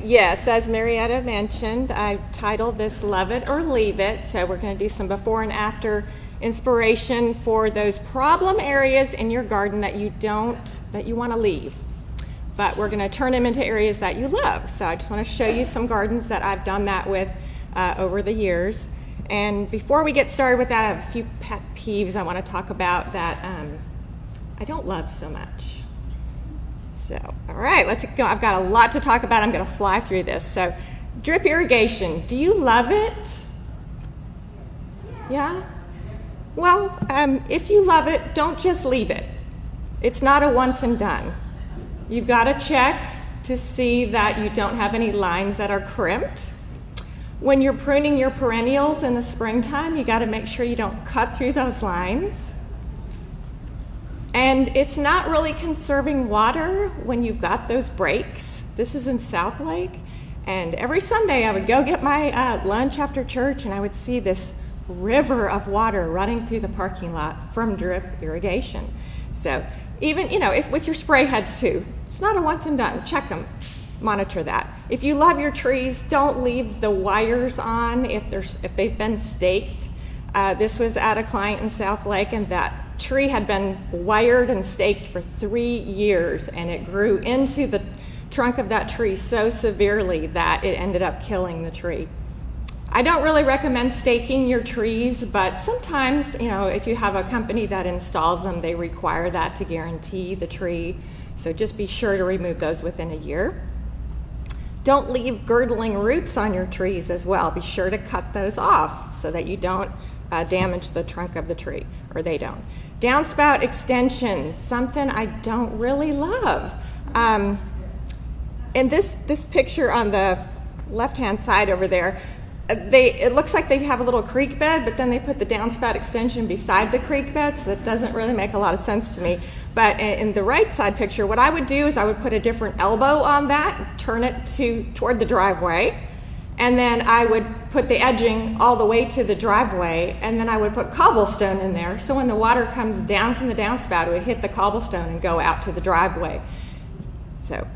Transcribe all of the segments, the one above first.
Yes, as Marietta mentioned, I titled this Love It or Leave It. So we're going to do some before and after inspiration for those problem areas in your garden that you want to leave. But we're going to turn them into areas that you love. So I just want to show you some gardens that I've done that with over the years. And before we get started with that, I have a few pet peeves I want to talk about that I don't love so much. So, all right, let's go. I've got a lot to talk about. I'm going to fly through this. So, drip irrigation. Do you love it? Yeah? Well, if you love it, don't just leave it. It's not a once and done. You've got to check to see that you don't have any lines that are crimped. When you're pruning your perennials in the springtime, you got to make sure you don't cut through those lines. And it's not really conserving water when you've got those breaks. This is in South Lake, and every Sunday I would go get my lunch after church, and I would see this river of water running through the parking lot from drip irrigation. So even, with your spray heads too, it's not a once and done. Check them, monitor that. If you love your trees, don't leave the wires on if they've been staked. This was at a client in South Lake, and that tree had been wired and staked for 3 years, and it grew into the trunk of that tree so severely that it ended up killing the tree. I don't really recommend staking your trees, but sometimes, if you have a company that installs them, they require that to guarantee the tree. So just be sure to remove those within a year. Don't leave girdling roots on your trees as well. Be sure to cut those off so that you don't damage the trunk of the tree, or they don't. Downspout extensions, something I don't really love. In this picture on the left-hand side over there, it looks like they have a little creek bed, but then they put the downspout extension beside the creek bed, so that doesn't really make a lot of sense to me. But in the right side picture, what I would do is I would put a different elbow on that, turn it toward the driveway, and then I would put the edging all the way to the driveway, and then I would put cobblestone in there, so when the water comes down from the downspout, it would hit the cobblestone and go out to the driveway. So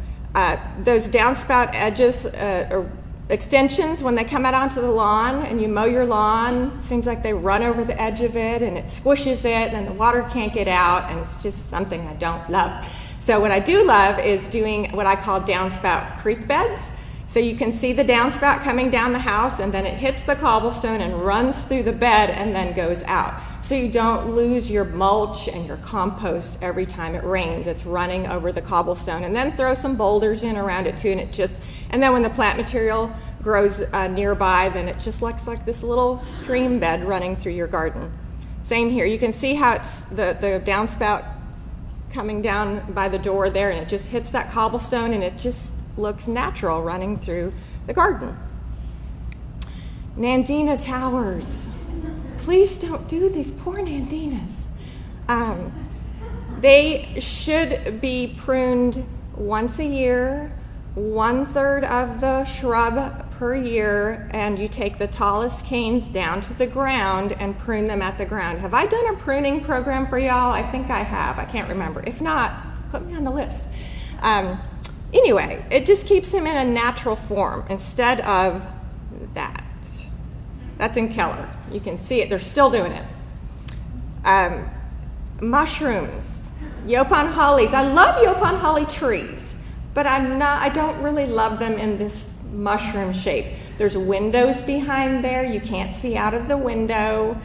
those downspout edges or extensions, when they come out onto the lawn and you mow your lawn, it seems like they run over the edge of it and it squishes it and the water can't get out, and it's just something I don't love. So what I do love is doing what I call downspout creek beds. So you can see the downspout coming down the house, and then it hits the cobblestone and runs through the bed and then goes out. So you don't lose your mulch and your compost every time it rains. It's running over the cobblestone, and then throw some boulders in around it too, and then when the plant material grows nearby, then it just looks like this little stream bed running through your garden. Same here. You can see how it's the downspout coming down by the door there, and it just hits that cobblestone, and it just looks natural running through the garden. Nandina towers. Please don't do these poor Nandinas. They should be pruned once a year, 1/3 of the shrub per year, and you take the tallest canes down to the ground and prune them at the ground. Have I done a pruning program for y'all? I think I have. I can't remember. If not, put me on the list. Anyway, it just keeps them in a natural form instead of that. That's in Keller. You can see it. They're still doing it. Mushrooms, Yopon hollies. I love Yopon holly trees, but I don't really love them in this mushroom shape. There's windows behind there. You can't see out of the window.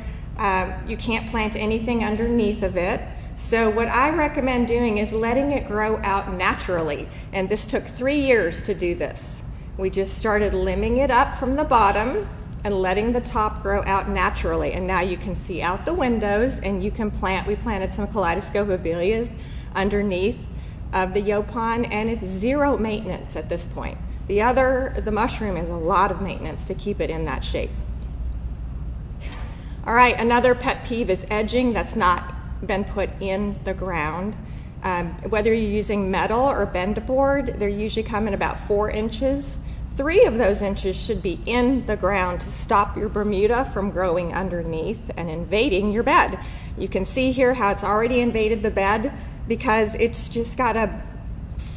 You can't plant anything underneath of it. So what I recommend doing is letting it grow out naturally. And this took 3 years to do this. We just started limbing it up from the bottom and letting the top grow out naturally. And now you can see out the windows, and you can we planted some kaleidoscope abelias underneath of the Yopon, and it's zero maintenance at this point. The mushroom is a lot of maintenance to keep it in that shape. All right, another pet peeve is edging that's not been put in the ground. Whether you're using metal or bend board, they're usually come in about 4 inches. 3 of those inches should be in the ground to stop your Bermuda from growing underneath and invading your bed. You can see here how it's already invaded the bed because it's just got a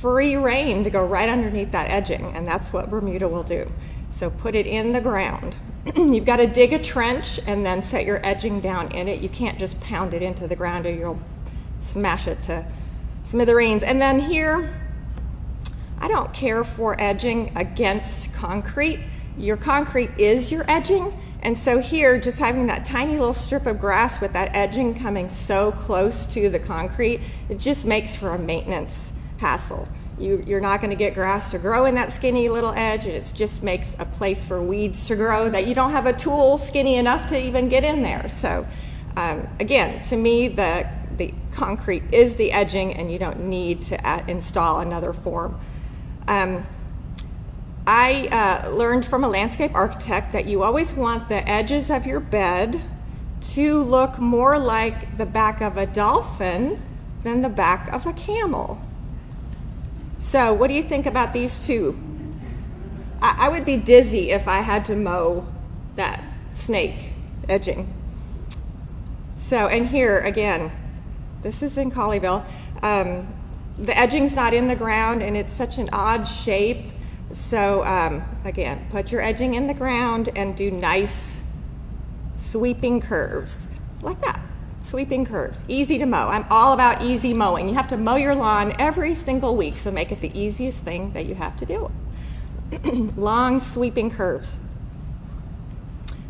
free reign to go right underneath that edging, and that's what Bermuda will do. So put it in the ground. You've got to dig a trench and then set your edging down in it. You can't just pound it into the ground or you'll smash it to smithereens. And then here, I don't care for edging against concrete. Your concrete is your edging. And so here, just having that tiny little strip of grass with that edging coming so close to the concrete, it just makes for a maintenance hassle. You're not going to get grass to grow in that skinny little edge, and it just makes a place for weeds to grow that you don't have a tool skinny enough to even get in there. So again, to me, the concrete is the edging, and you don't need to install another form. I learned from a landscape architect that you always want the edges of your bed to look more like the back of a dolphin than the back of a camel. So what do you think about these two? I would be dizzy if I had to mow that snake edging. So, and here again, this is in Colleyville. The edging's not in the ground and it's such an odd shape. So again, put your edging in the ground and do nice sweeping curves like that. Sweeping curves, easy to mow. I'm all about easy mowing. You have to mow your lawn every single week, so make it the easiest thing that you have to do. Long sweeping curves.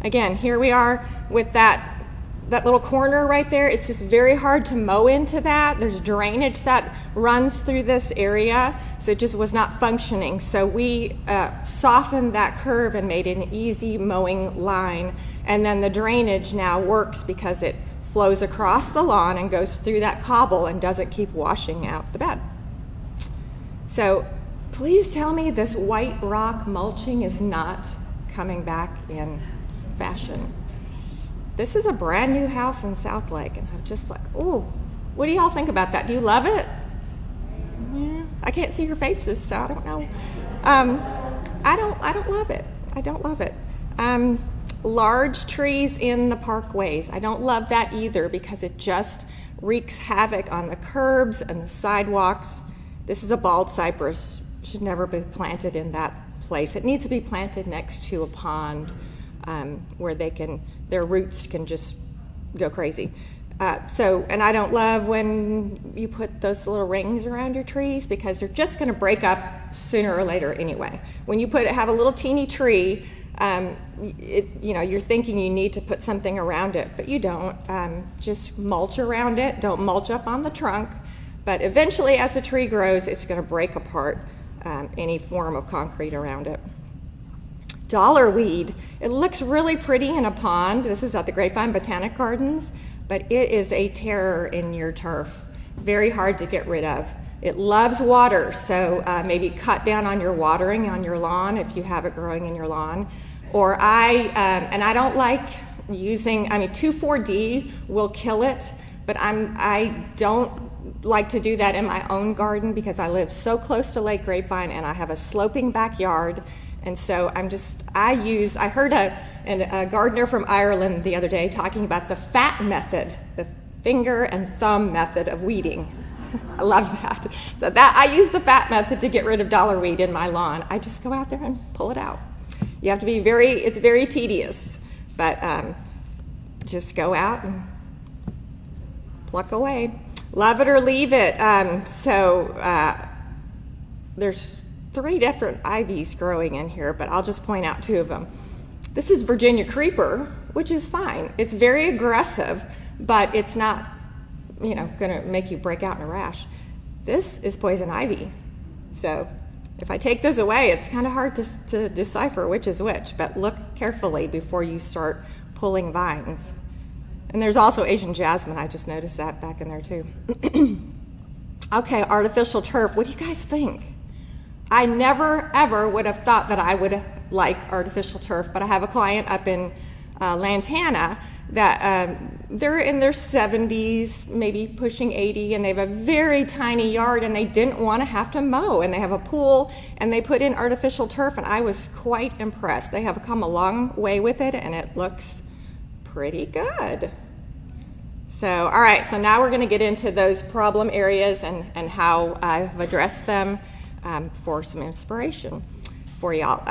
Again, here we are with that little corner right there. It's just very hard to mow into that. There's drainage that runs through this area, so it just was not functioning. So we softened that curve and made it an easy mowing line. And then the drainage now works because it flows across the lawn and goes through that cobble and doesn't keep washing out the bed. So please tell me this white rock mulching is not coming back in fashion. This is a brand new house in South Lake, and I'm just like, oh, what do y'all think about that? Do you love it? Yeah, I can't see your faces, so I don't know. I don't love it. I don't love it. Large trees in the parkways. I don't love that either because it just wreaks havoc on the curbs and the sidewalks. This is a bald cypress. Should never be planted in that place. It needs to be planted next to a pond where their roots can just go crazy. And I don't love when you put those little rings around your trees because they're just going to break up sooner or later anyway. When you have a little teeny tree, you're thinking you need to put something around it, but you don't. Just mulch around it. Don't mulch up on the trunk. But eventually, as the tree grows, it's going to break apart any form of concrete around it. Dollarweed. It looks really pretty in a pond. This is at the Grapevine Botanic Gardens, but it is a terror in your turf. Very hard to get rid of. It loves water, so maybe cut down on your watering on your lawn if you have it growing in your lawn. Or I don't like using, 2,4-D will kill it, but I don't like to do that in my own garden because I live so close to Lake Grapevine and I have a sloping backyard. And so I heard a gardener from Ireland the other day talking about the FAT method, the finger and thumb method of weeding. I love that. So I use the FAT method to get rid of dollarweed in my lawn. I just go out there and pull it out. You have to be it's very tedious, but just go out and pluck away. Love it or leave it. There's 3 different ivies growing in here, but I'll just point out 2 of them. This is Virginia creeper, which is fine. It's very aggressive, but it's not going to make you break out in a rash. This is poison ivy. So if I take this away, it's kind of hard to decipher which is which, but look carefully before you start pulling vines. And there's also Asian jasmine. I just noticed that back in there too. Okay, artificial turf. What do you guys think? I never, ever would have thought that I would like artificial turf, but I have a client up in Lantana that they're in their 70s, maybe pushing 80, and they have a very tiny yard, and they didn't want to have to mow, and they have a pool, and they put in artificial turf, and I was quite impressed. They have come a long way with it, and it looks pretty good. So, all right, so now we're going to get into those problem areas and how I've addressed them for some inspiration for y'all.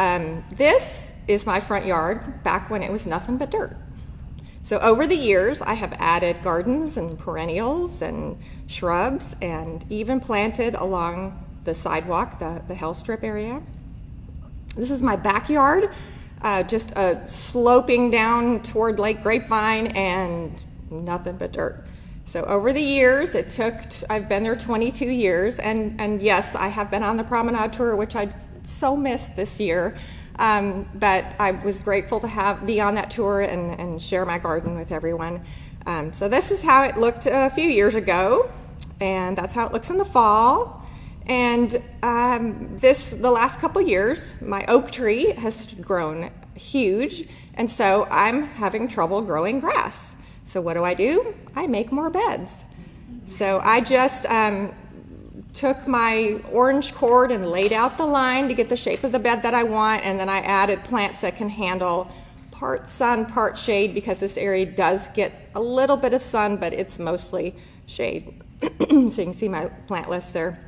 This is my front yard back when it was nothing but dirt. So over the years, I have added gardens and perennials and shrubs and even planted along the sidewalk, the hill strip area. This is my backyard, just sloping down toward Lake Grapevine and nothing but dirt. So over the years, I've been there 22 years, and yes, I have been on the promenade tour, which I so missed this year, but I was grateful to be on that tour and share my garden with everyone. So this is how it looked a few years ago, and that's how it looks in the fall. And the last couple years, my oak tree has grown huge, and so I'm having trouble growing grass. So what do? I make more beds. So I just took my orange cord and laid out the line to get the shape of the bed that I want, and then I added plants that can handle part sun, part shade, because this area does get a little bit of sun, but it's mostly shade. So you can see my plant list there.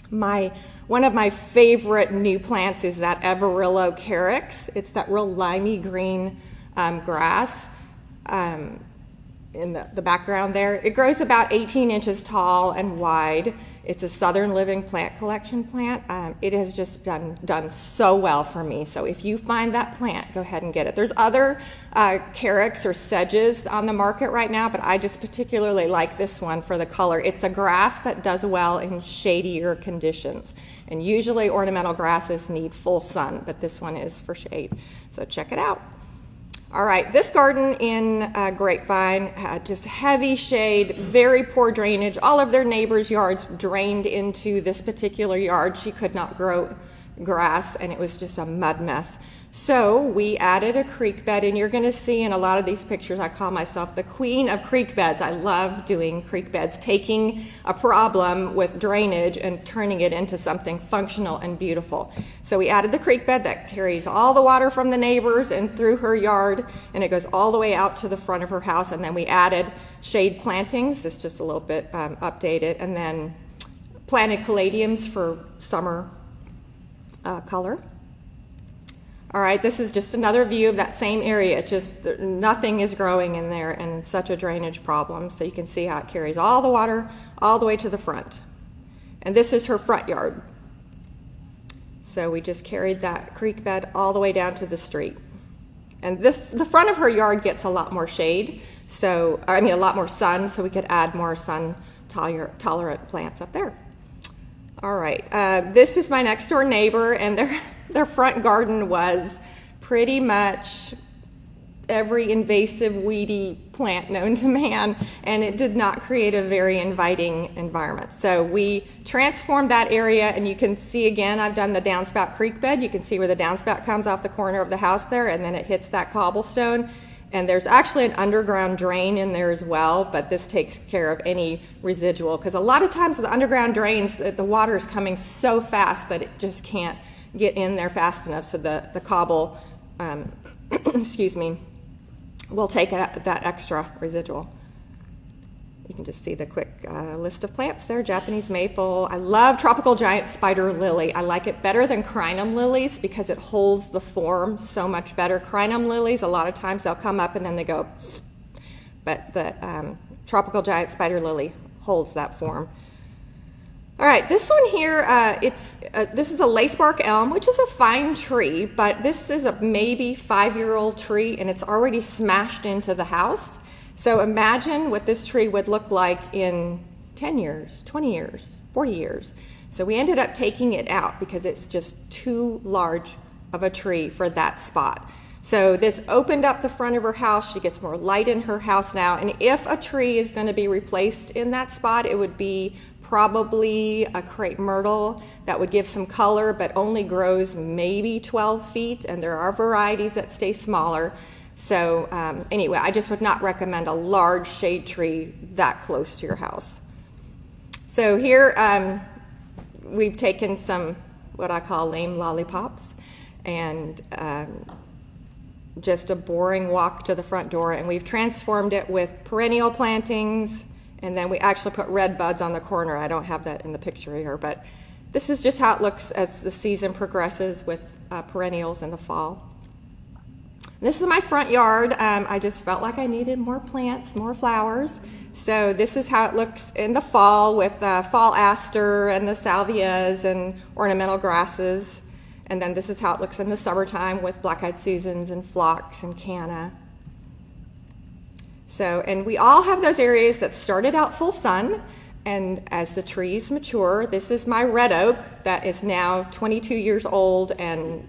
One of my favorite new plants is that Everillo carex. It's that real limey green grass in the background there. It grows about 18 inches tall and wide. It's a Southern Living Plant Collection plant. It has just done so well for me. So if you find that plant, go ahead and get it. There's other carex or sedges on the market right now, but I just particularly like this one for the color. It's a grass that does well in shadier conditions. And usually ornamental grasses need full sun, but this one is for shade. So check it out. All right, this garden in Grapevine had just heavy shade, very poor drainage. All of their neighbors' yards drained into this particular yard. She could not grow grass, and it was just a mud mess. So we added a creek bed, and you're going to see in a lot of these pictures, I call myself the queen of creek beds. I love doing creek beds, taking a problem with drainage and turning it into something functional and beautiful. So we added the creek bed that carries all the water from the neighbors and through her yard, and it goes all the way out to the front of her house. And then we added shade plantings. It's just a little bit updated, and then planted caladiums for summer color. All right, this is just another view of that same area. Nothing is growing in there, and it's such a drainage problem. So you can see how it carries all the water all the way to the front. And this is her front yard. So we just carried that creek bed all the way down to the street. And the front of her yard gets a lot more shade, a lot more sun, so we could add more sun tolerant plants up there. All right, this is my next door neighbor, and their front garden was pretty much every invasive weedy plant known to man, and it did not create a very inviting environment. So we transformed that area, and you can see again, I've done the downspout creek bed. You can see where the downspout comes off the corner of the house there, and then it hits that cobblestone. And there's actually an underground drain in there as well, but this takes care of any residual, because a lot of times the underground drains, the water is coming so fast that it just can't get in there fast enough, so the cobble, will take that extra residual. You can just see the quick list of plants there. Japanese maple. I love tropical giant spider lily. I like it better than crinum lilies because it holds the form so much better. Crinum lilies, a lot of times they'll come up and then they go, but the tropical giant spider lily holds that form. All right, this one here, this is a lacebark elm, which is a fine tree, but this is a maybe 5-year-old tree, and it's already smashed into the house. So imagine what this tree would look like in 10 years, 20 years, 40 years. So we ended up taking it out because it's just too large of a tree for that spot. So this opened up the front of her house. She gets more light in her house now. And if a tree is going to be replaced in that spot, it would be probably a crepe myrtle that would give some color, but only grows maybe 12 feet. And there are varieties that stay smaller. So anyway, I just would not recommend a large shade tree that close to your house. So here we've taken some what I call lame lollipops and just a boring walk to the front door, and we've transformed it with perennial plantings, and then we actually put red buds on the corner. I don't have that in the picture here, but this is just how it looks as the season progresses with perennials in the fall. This is my front yard. I just felt like I needed more plants, more flowers. So this is how it looks in the fall with fall aster and the salvias and ornamental grasses. And then this is how it looks in the summertime with black-eyed Susans and phlox and canna. So, and we all have those areas that started out full sun, and as the trees mature, this is my red oak that is now 22 years old, and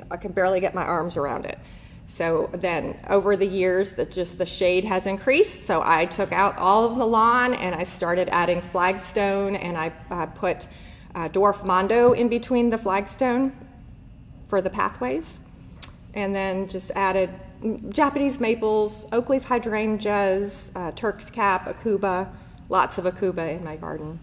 I can barely get my arms around it. So then over the years, the shade has increased, so I took out all of the lawn and I started adding flagstone, and I put dwarf mondo in between the flagstone for the pathways, and then just added Japanese maples, oak leaf hydrangeas, Turk's cap, akuba, lots of akuba in my garden.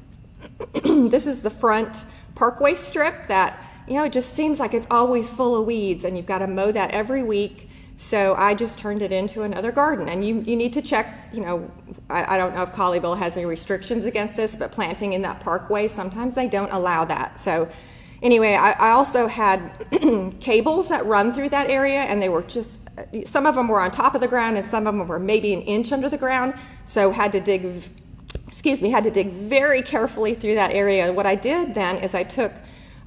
This is the front parkway strip that, it just seems like it's always full of weeds, and you've got to mow that every week. So I just turned it into another garden. And you need to check, I don't know if Colleyville has any restrictions against this, but planting in that parkway, sometimes they don't allow that. So anyway, I also had cables that run through that area, and they were just, some of them were on top of the ground and some of them were maybe an inch under the ground. So had to dig very carefully through that area. What I did then is I took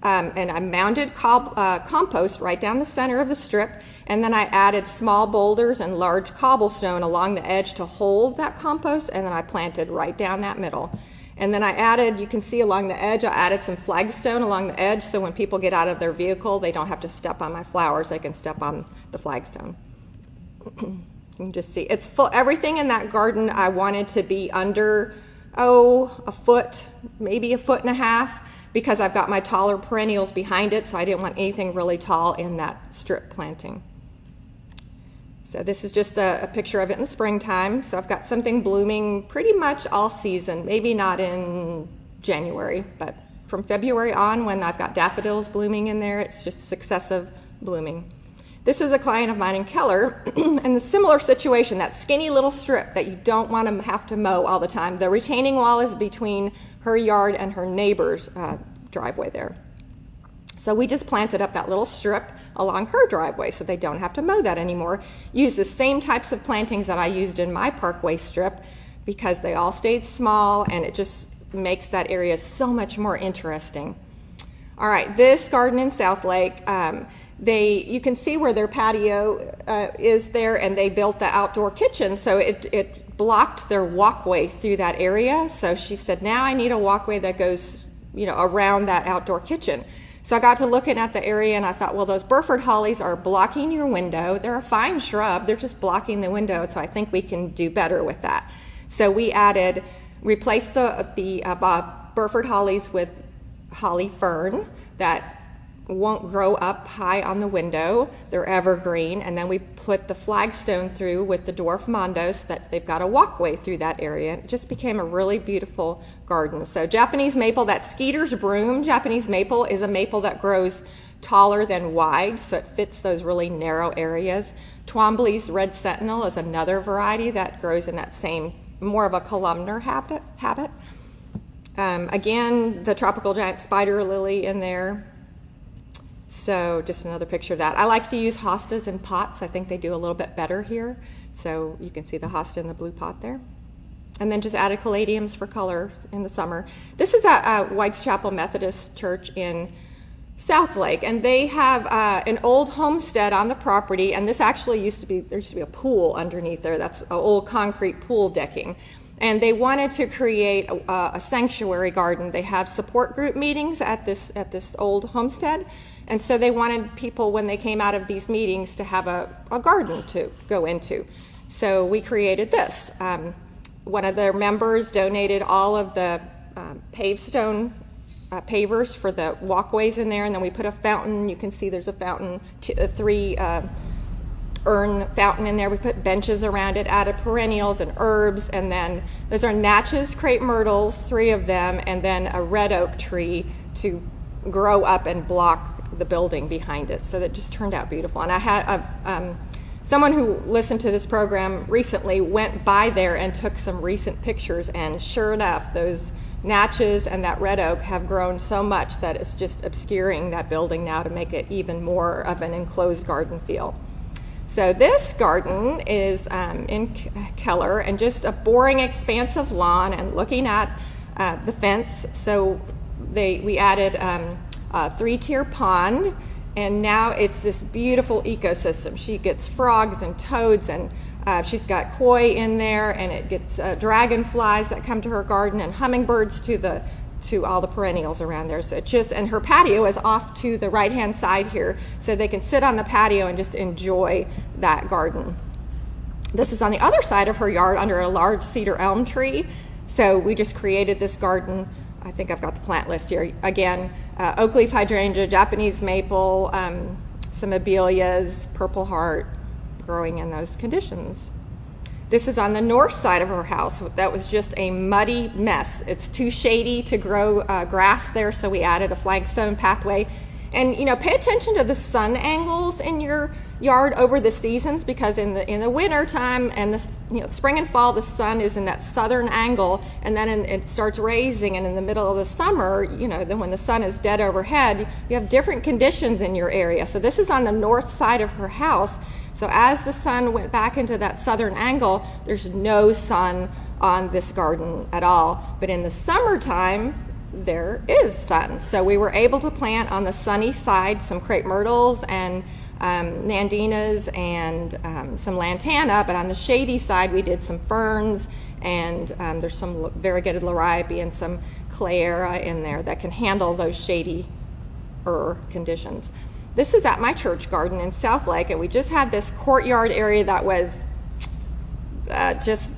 and I mounded compost right down the center of the strip, and then I added small boulders and large cobblestone along the edge to hold that compost, and then I planted right down that middle. And then I added, you can see along the edge, I added some flagstone along the edge, so when people get out of their vehicle, they don't have to step on my flowers, they can step on the flagstone. You can just see, it's full, everything in that garden I wanted to be under, a foot, maybe a foot and a half, because I've got my taller perennials behind it, so I didn't want anything really tall in that strip planting. So this is just a picture of it in the springtime. So I've got something blooming pretty much all season, maybe not in January, but from February on, when I've got daffodils blooming in there, it's just successive blooming. This is a client of mine in Keller, and the similar situation, that skinny little strip that you don't want to have to mow all the time. The retaining wall is between her yard and her neighbor's driveway there. So we just planted up that little strip along her driveway so they don't have to mow that anymore. Use the same types of plantings that I used in my parkway strip because they all stayed small, and it just makes that area so much more interesting. All right, this garden in South Lake, you can see where their patio is there, and they built the outdoor kitchen, so it blocked their walkway through that area. So she said, now I need a walkway that goes, around that outdoor kitchen. So I got to looking at the area, and I thought, well, those Burford hollies are blocking your window. They're a fine shrub. They're just blocking the window, so I think we can do better with that. So we replaced the Burford hollies with holly fern that won't grow up high on the window. They're evergreen. And then we put the flagstone through with the dwarf mondo so that they've got a walkway through that area. It just became a really beautiful garden. So Japanese maple, that Skeeter's broom Japanese maple is a maple that grows taller than wide, so it fits those really narrow areas. Twombly's red sentinel is another variety that grows in that same, more of a columnar habit. Again, the tropical giant spider lily in there. So just another picture of that. I like to use hostas in pots. I think they do a little bit better here. So you can see the hosta in the blue pot there. And then just added caladiums for color in the summer. This is at Whitechapel Methodist Church in South Lake, and they have an old homestead on the property, and this actually there used to be a pool underneath there. That's an old concrete pool decking. And they wanted to create a sanctuary garden. They have support group meetings at this old homestead. And so they wanted people, when they came out of these meetings, to have a garden to go into. So we created this. One of their members donated all of the paved stone pavers for the walkways in there, and then we put a fountain. You can see there's a fountain, three urn fountain in there. We put benches around it, added perennials and herbs, and then those are Natchez crepe myrtles, 3 of them, and then a red oak tree to grow up and block the building behind it. So that just turned out beautiful. And I had someone who listened to this program recently went by there and took some recent pictures, and sure enough, those natches and that red oak have grown so much that it's just obscuring that building now to make it even more of an enclosed garden feel. So this garden is in Keller, and just a boring expanse of lawn and looking at the fence. So we added a 3-tier pond, and now it's this beautiful ecosystem. She gets frogs and toads, and she's got koi in there, and it gets dragonflies that come to her garden, and hummingbirds to all the perennials around there. So and her patio is off to the right-hand side here, so they can sit on the patio and just enjoy that garden. This is on the other side of her yard under a large cedar elm tree. So we just created this garden. I think I've got the plant list here. Again, oak leaf hydrangea, Japanese maple, some abelias, purple heart, growing in those conditions. This is on the north side of her house. That was just a muddy mess. It's too shady to grow grass there, so we added a flagstone pathway. And pay attention to the sun angles in your yard over the seasons, because in the winter time and the spring and fall, the sun is in that southern angle, and then it starts raising. And in the middle of the summer, then when the sun is dead overhead, you have different conditions in your area. So this is on the north side of her house. So as the sun went back into that southern angle, there's no sun on this garden at all. But in the summertime, there is sun. So we were able to plant on the sunny side some crepe myrtles and nandinas and some lantana, but on the shady side we did some ferns, and there's some variegated liripe and some clayera in there that can handle those shady conditions. This is at my church garden in South Lake, and we just had this courtyard area that was just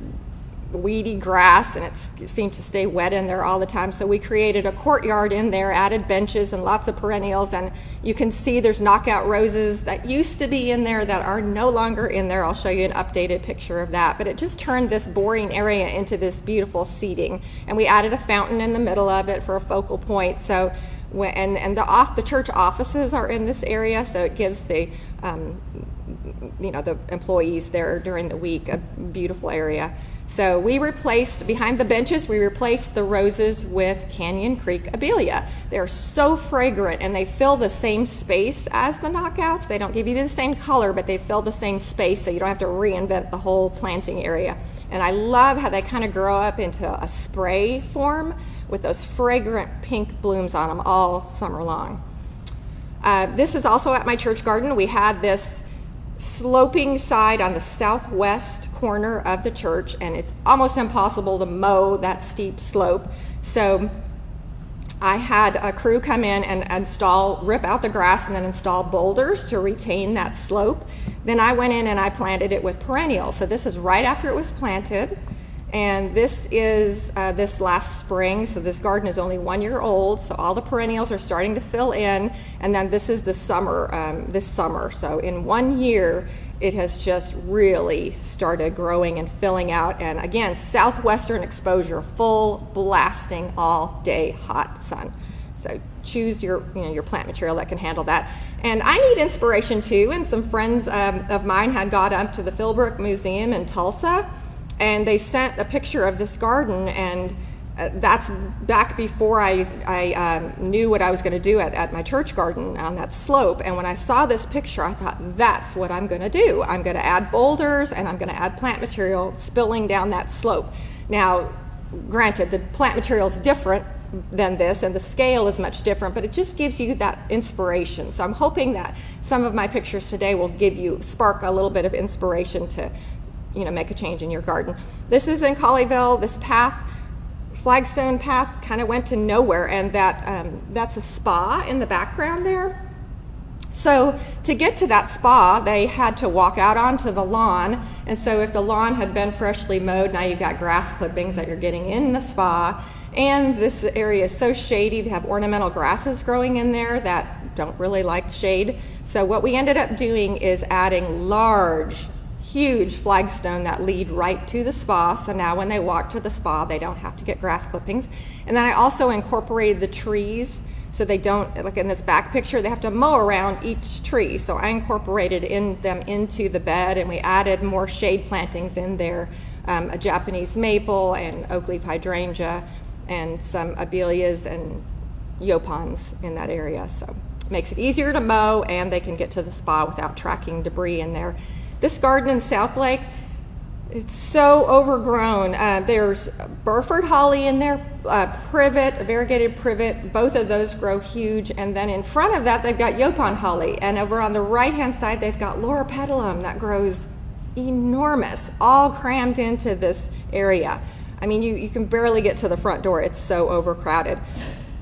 weedy grass, and it seemed to stay wet in there all the time. So we created a courtyard in there, added benches and lots of perennials, and you can see there's knockout roses that used to be in there that are no longer in there. I'll show you an updated picture of that. But it just turned this boring area into this beautiful seating, and we added a fountain in the middle of it for a focal point. So the church offices are in this area, so it gives the the employees there during the week a beautiful area. So we replaced, behind the benches, we replaced the roses with Canyon Creek abelia. They're so fragrant, and they fill the same space as the knockouts. They don't give you the same color, but they fill the same space, so you don't have to reinvent the whole planting area. And I love how they kind of grow up into a spray form with those fragrant pink blooms on them all summer long. This is also at my church garden. We had this sloping side on the southwest corner of the church, and it's almost impossible to mow that steep slope. So I had a crew come in and rip out the grass and then install boulders to retain that slope. Then I went in and I planted it with perennials. So this is right after it was planted. And this is this last spring, so this garden is only 1 year old, so all the perennials are starting to fill in, and then this is the summer, this summer. So in 1 year, it has just really started growing and filling out, and again, southwestern exposure, full blasting all day hot sun. So choose your plant material that can handle that. And I need inspiration too, and some friends of mine had got up to the Philbrook Museum in Tulsa, and they sent a picture of this garden, and that's back before I knew what I was going to do at my church garden on that slope. And when I saw this picture, I thought, that's what I'm going to do. I'm going to add boulders, and I'm going to add plant material spilling down that slope. Now, granted, the plant material is different than this, and the scale is much different, but it just gives you that inspiration. So I'm hoping that some of my pictures today will spark a little bit of inspiration to make a change in your garden. This is in Colleyville. This flagstone path kind of went to nowhere, and that's a spa in the background there. So to get to that spa, they had to walk out onto the lawn, and so if the lawn had been freshly mowed, now you've got grass clippings that you're getting in the spa. And this area is so shady. They have ornamental grasses growing in there that don't really like shade. So what we ended up doing is adding huge flagstone that lead right to the spa, so now when they walk to the spa they don't have to get grass clippings. And then I also incorporated the trees, so they don't, like in this back picture, they have to mow around each tree. So I incorporated them into the bed, and we added more shade plantings in there, a Japanese maple and oak leaf hydrangea and some abelias and yopons in that area. So it makes it easier to mow, and they can get to the spa without tracking debris in there. This garden in South Lake, it's so overgrown. There's Burford holly in there, privet, a variegated privet. Both of those grow huge. And then in front of that, they've got Yopon holly. And over on the right-hand side, they've got Loropetalum that grows enormous, all crammed into this area. I mean, you can barely get to the front door. It's so overcrowded.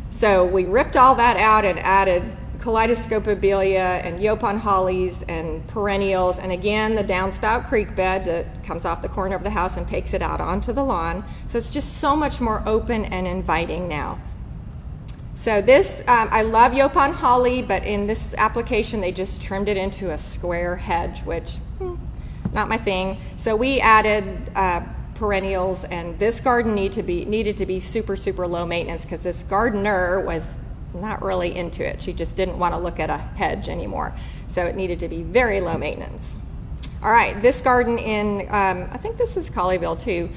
So we ripped all that out and added kaleidoscope abelia and Yopon hollies and perennials, and again the downspout creek bed that comes off the corner of the house and takes it out onto the lawn. So it's just so much more open and inviting now. So this, I love Yopon holly, but in this application they just trimmed it into a square hedge, which not my thing. So we added perennials, and this garden needed to be super, super low maintenance because this gardener was not really into it. She just didn't want to look at a hedge anymore. So it needed to be very low maintenance. All right, this garden in, I think this is Colleyville too,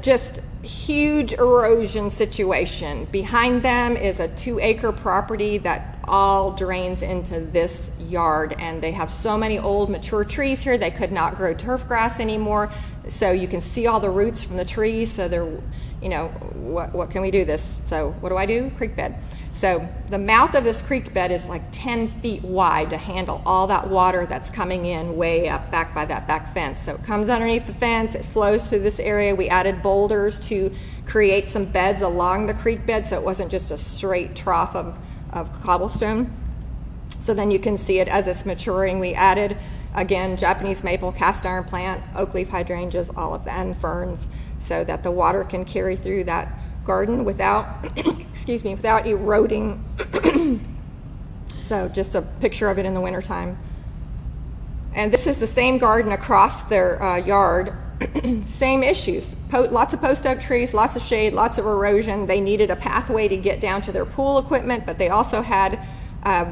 just huge erosion situation. Behind them is a 2-acre property that all drains into this yard, and they have so many old mature trees here they could not grow turf grass anymore. So you can see all the roots from the trees. So they're, you know, what can we do this? So what do? Creek bed. So the mouth of this creek bed is like 10 feet wide to handle all that water that's coming in way up back by that back fence. So it comes underneath the fence, it flows through this area. We added boulders to create some beds along the creek bed so it wasn't just a straight trough of cobblestone. So then you can see it as it's maturing. We added, again, Japanese maple, cast iron plant, oak leaf hydrangeas, all of that, and ferns, so that the water can carry through that garden without, without eroding. So just a picture of it in the wintertime. And this is the same garden across their yard. Same issues, lots of post oak trees, lots of shade, lots of erosion. They needed a pathway to get down to their pool equipment, but they also had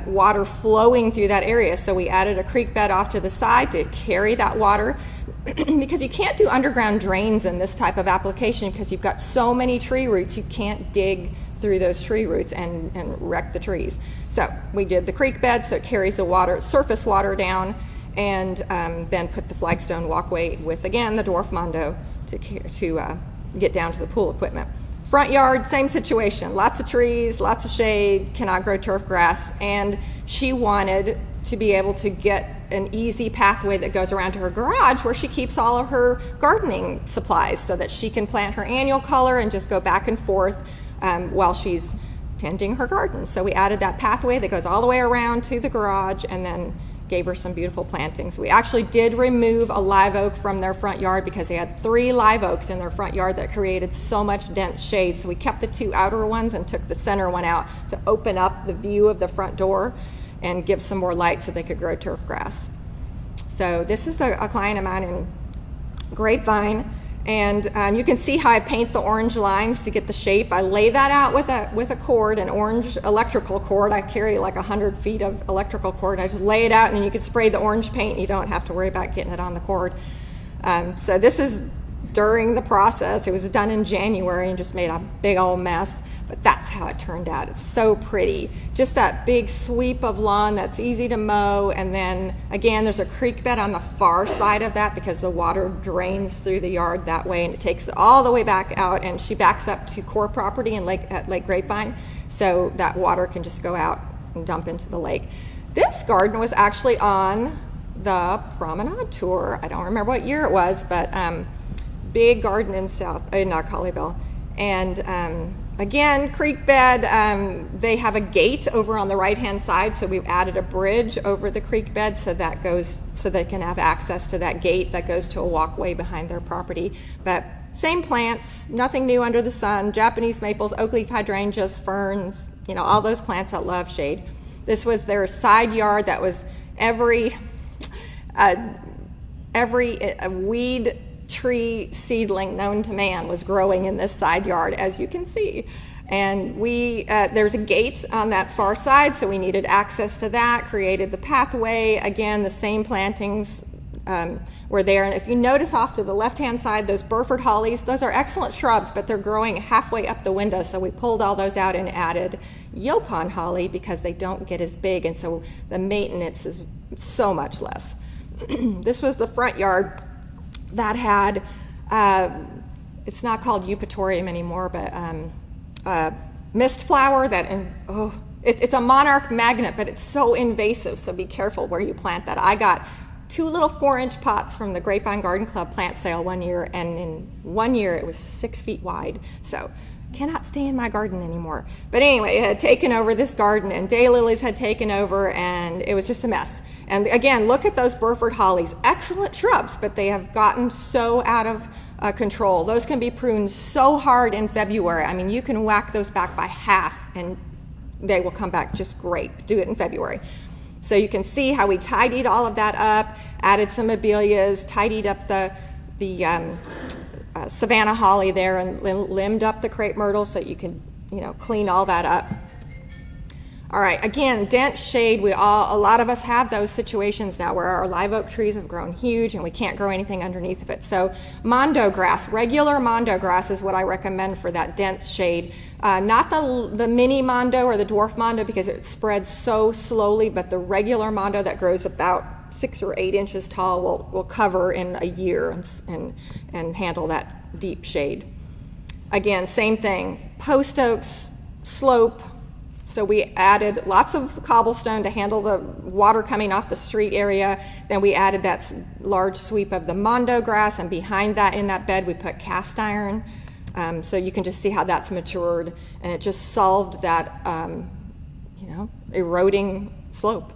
water flowing through that area. So we added a creek bed off to the side to carry that water because you can't do underground drains in this type of application because you've got so many tree roots. You can't dig through those tree roots and wreck the trees. So we did the creek bed so it carries the water, surface water down, and then put the flagstone walkway with, again, the dwarf mondo to get down to the pool equipment. Front yard, same situation, lots of trees, lots of shade, cannot grow turf grass, and she wanted to be able to get an easy pathway that goes around to her garage where she keeps all of her gardening supplies so that she can plant her annual color and just go back and forth while she's tending her garden. So we added that pathway that goes all the way around to the garage and then gave her some beautiful plantings. We actually did remove a live oak from their front yard because they had 3 live oaks in their front yard that created so much dense shade. So we kept the 2 outer ones and took the center one out to open up the view of the front door and give some more light so they could grow turf grass. So this is a client of mine in Grapevine, and you can see how I paint the orange lines to get the shape. I lay that out with a cord, an orange electrical cord. I carry like 100 feet of electrical cord. I just lay it out, and then you can spray the orange paint, and you don't have to worry about getting it on the cord. So this is during the process. It was done in January and just made a big old mess, but that's how it turned out. It's so pretty. Just that big sweep of lawn that's easy to mow, and then again there's a creek bed on the far side of that because the water drains through the yard that way and it takes it all the way back out, and she backs up to core property at Lake Grapevine, so that water can just go out and dump into the lake. This garden was actually on the promenade tour. I don't remember what year it was, but big garden in Colleyville. And again, creek bed, they have a gate over on the right-hand side, so we've added a bridge over the creek bed so they can have access to that gate that goes to a walkway behind their property. But same plants, nothing new under the sun, Japanese maples, oak leaf hydrangeas, ferns, all those plants that love shade. This was their side yard that was every weed tree seedling known to man was growing in this side yard, as you can see. And there's a gate on that far side, so we needed access to that, created the pathway. Again, the same plantings were there. And if you notice off to the left-hand side, those Burford hollies, those are excellent shrubs, but they're growing halfway up the window, so we pulled all those out and added Yopon holly because they don't get as big, and so the maintenance is so much less. This was the front yard that had, it's not called eupatorium anymore, but mist flower it's a monarch magnet, but it's so invasive, so be careful where you plant that. I got 2 little 4-inch pots from the Grapevine Garden Club plant sale one year, and in 1 year it was 6 feet wide, so cannot stay in my garden anymore. But anyway, it had taken over this garden, and daylilies had taken over, and it was just a mess. And again, look at those Burford hollies, excellent shrubs, but they have gotten so out of control. Those can be pruned so hard in February. I mean, you can whack those back by half and they will come back just great. Do it in February. So you can see how we tidied all of that up, added some abelias, tidied up the Savannah holly there, and limbed up the crepe myrtle so you can, clean all that up. All right, again, dense shade. A lot of us have those situations now where our live oak trees have grown huge and we can't grow anything underneath of it. So mondo grass, regular mondo grass is what I recommend for that dense shade. Not the mini mondo or the dwarf mondo because it spreads so slowly, but the regular mondo that grows about 6 or 8 inches tall will cover in a year and handle that deep shade. Again, same thing, post oaks, slope. So we added lots of cobblestone to handle the water coming off the street area. Then we added that large sweep of the mondo grass, and behind that in that bed we put cast iron. So you can just see how that's matured, and it just solved that eroding slope.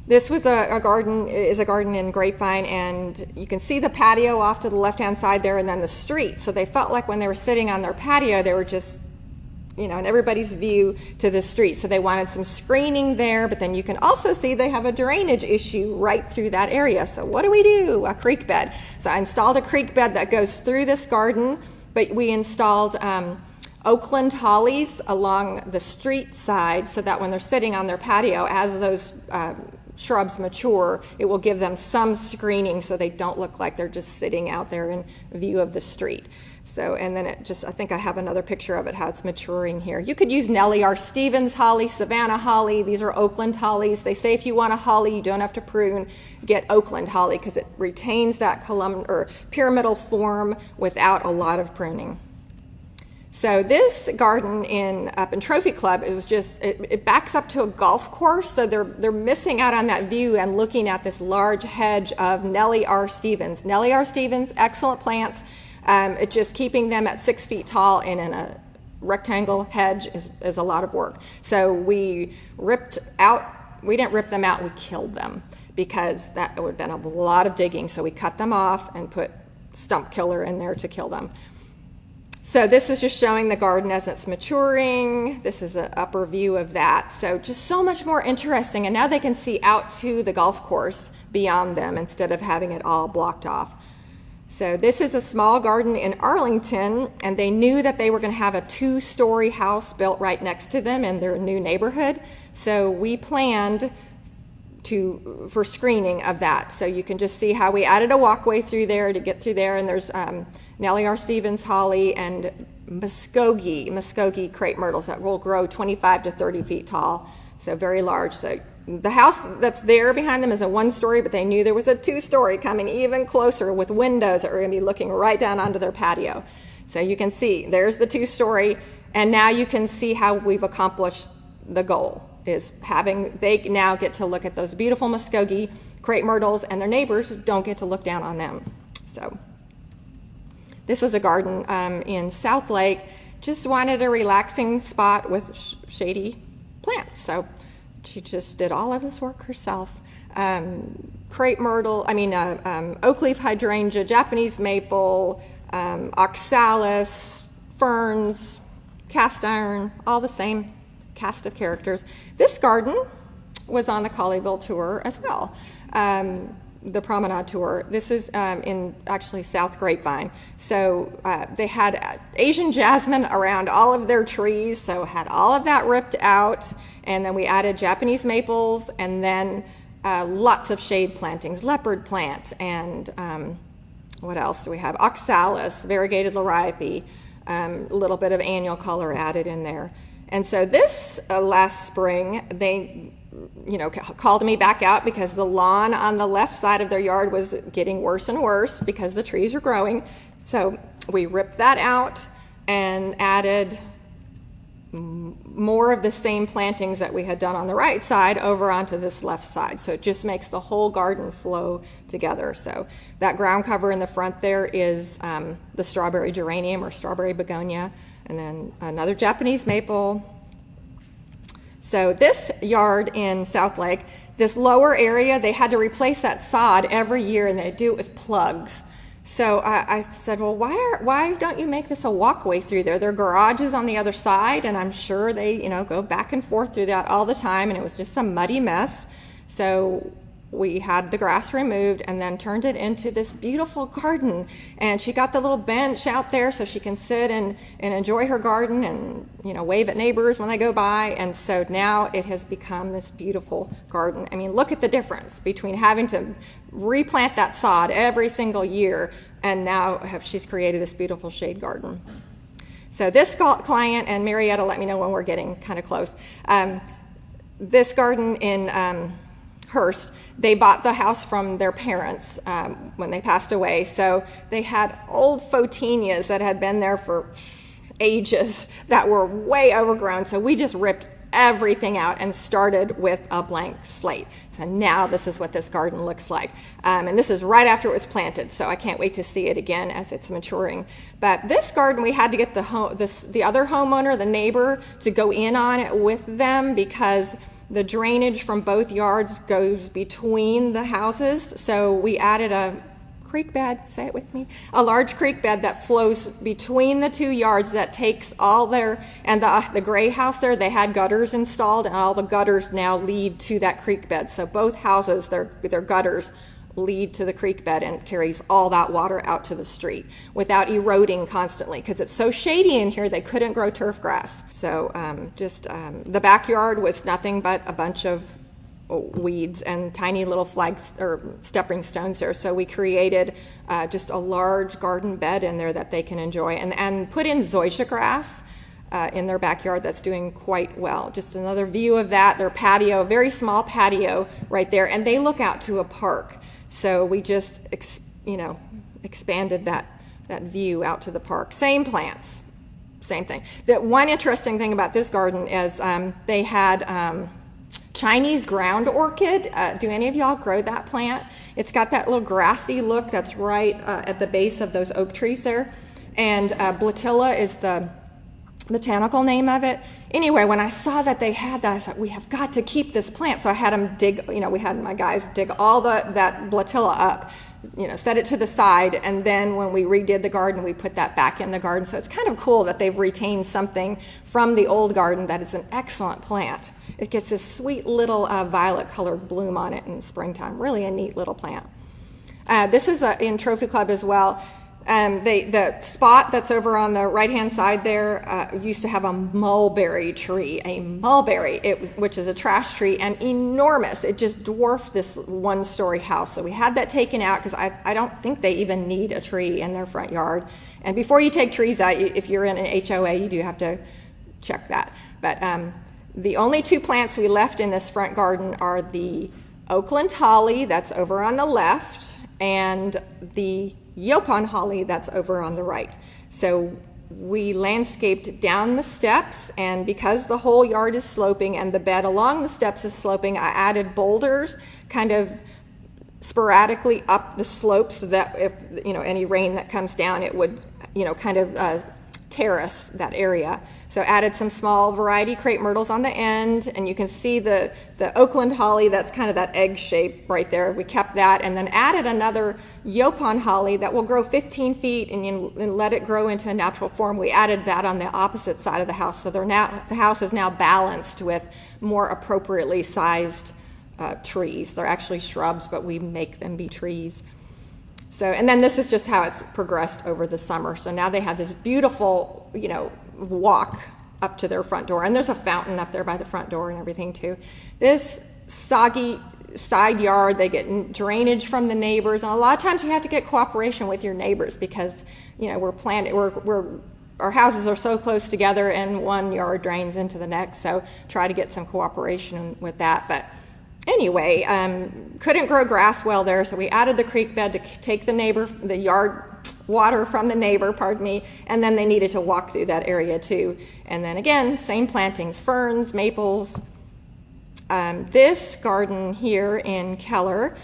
This was a garden in Grapevine, and you can see the patio off to the left-hand side there, and then the street. So they felt like when they were sitting on their patio, they were just in everybody's view to the street. So they wanted some screening there, but then you can also see they have a drainage issue right through that area. So what do? A creek bed. So I installed a creek bed that goes through this garden, but we installed Oakland hollies along the street side so that when they're sitting on their patio, as those shrubs mature, it will give them some screening so they don't look like they're just sitting out there in view of the street. So, and then I think I have another picture of it, how it's maturing here. You could use Nellie R. Stevens holly, Savannah holly. These are Oakland hollies. They say if you want a holly, you don't have to prune, get Oakland holly because it retains that pyramidal form without a lot of pruning. So this garden up in Trophy Club, it was just, it backs up to a golf course, so they're missing out on that view and looking at this large hedge of Nellie R. Stevens. Nellie R. Stevens, excellent plants. It's just keeping them at 6 feet tall and in a rectangle hedge is a lot of work. So we didn't rip them out, we killed them because that would have been a lot of digging. So we cut them off and put stump killer in there to kill them. So this is just showing the garden as it's maturing. This is an upper view of that. So just so much more interesting. And now they can see out to the golf course beyond them instead of having it all blocked off. So this is a small garden in Arlington, and they knew that they were going to have a 2-story house built right next to them in their new neighborhood. So we planned for screening of that. So you can just see how we added a walkway through there to get through there, and there's Nellie R. Stevens holly and Muskogee crepe myrtles that will grow 25 to 30 feet tall, so very large. So the house that's there behind them is a 1-story, but they knew there was a 2-story coming even closer with windows that were going to be looking right down onto their patio. So you can see there's the 2-story, and now you can see how we've accomplished the goal, is they now get to look at those beautiful Muskogee crepe myrtles, and their neighbors don't get to look down on them. So this is a garden in South Lake. Just wanted a relaxing spot with shady plants. So she just did all of this work herself. Crepe myrtle, oak leaf hydrangea, Japanese maple, oxalis, ferns, cast iron, all the same cast of characters. This garden was on the Colleyville tour as well. the promenade tour. This is in actually South Grapevine. So they had Asian jasmine around all of their trees, so had all of that ripped out, and then we added Japanese maples, and then lots of shade plantings, leopard plant, and what else do we have? Oxalis, variegated liriope, a little bit of annual color added in there. And so this last spring, they called me back out because the lawn on the left side of their yard was getting worse and worse because the trees were growing. So we ripped that out and added more of the same plantings that we had done on the right side over onto this left side. So it just makes the whole garden flow together. So that ground cover in the front there is the strawberry geranium or strawberry begonia, and then another Japanese maple. So this yard in South Lake, this lower area, they had to replace that sod every year, and they do it with plugs. So I said, well, why don't you make this a walkway through there? There are garages on the other side, and I'm sure they go back and forth through that all the time, and it was just a muddy mess. So we had the grass removed and then turned it into this beautiful garden. And she got the little bench out there so she can sit and enjoy her garden and wave at neighbors when they go by. And so now it has become this beautiful garden. I mean, look at the difference between having to replant that sod every single year and now she's created this beautiful shade garden. So this client, and Marietta, let me know when we're getting kind of close. This garden in Hearst, they bought the house from their parents when they passed away. So they had old photinias that had been there for ages that were way overgrown. So we just ripped everything out and started with a blank slate. So now this is what this garden looks like. And this is right after it was planted, so I can't wait to see it again as it's maturing. But this garden, we had to get the other homeowner, the neighbor, to go in on it with them because the drainage from both yards goes between the houses. So we added a creek bed, say it with me, a large creek bed that flows between the two yards that takes all their, and the gray house there, they had gutters installed, and all the gutters now lead to that creek bed. So both houses, their gutters lead to the creek bed and carries all that water out to the street without eroding constantly because it's so shady in here they couldn't grow turf grass. So the backyard was nothing but a bunch of weeds and tiny little flags or stepping stones there. So we created just a large garden bed in there that they can enjoy and put in zoysia grass in their backyard that's doing quite well. Just another view of that, their patio, very small patio right there, and they look out to a park. So we just expanded that view out to the park. Same plants, same thing. The one interesting thing about this garden is they had Chinese ground orchid. Do any of y'all grow that plant? It's got that little grassy look that's right at the base of those oak trees there. And Blatilla is the botanical name of it. Anyway, when I saw that they had that, I said, we have got to keep this plant. So I had them dig, we had my guys dig all that Blatilla up, set it to the side, and then when we redid the garden, we put that back in the garden. So it's kind of cool that they've retained something from the old garden that is an excellent plant. It gets this sweet little violet-colored bloom on it in the springtime. Really a neat little plant. This is in Trophy Club as well. The spot that's over on the right-hand side there used to have a mulberry tree, which is a trash tree, and enormous. It just dwarfed this one-story house. So we had that taken out because I don't think they even need a tree in their front yard. And before you take trees out, if you're in an HOA, you do have to check that. But the only two plants we left in this front garden are the Oakland holly that's over on the left and the Yopon holly that's over on the right. So we landscaped down the steps, and because the whole yard is sloping and the bed along the steps is sloping, I added boulders kind of sporadically up the slope so that if any rain that comes down, it would kind of terrace that area. So added some small variety crepe myrtles on the end, and you can see the Oakland holly, that's kind of that egg shape right there. We kept that, and then added another Yopon holly that will grow 15 feet and let it grow into a natural form. We added that on the opposite side of the house, so the house is now balanced with more appropriately sized trees. They're actually shrubs, but we make them be trees. So, and then this is just how it's progressed over the summer. So now they have this beautiful, walk up to their front door. And there's a fountain up there by the front door and everything too. This soggy side yard, they get drainage from the neighbors. And a lot of times you have to get cooperation with your neighbors because, our houses are so close together and one yard drains into the next. So try to get some cooperation with that. But anyway, couldn't grow grass well there, so we added the creek bed to take the yard water from the neighbor, and then they needed to walk through that area too. And then again, same plantings, ferns, maples. This garden here in Keller,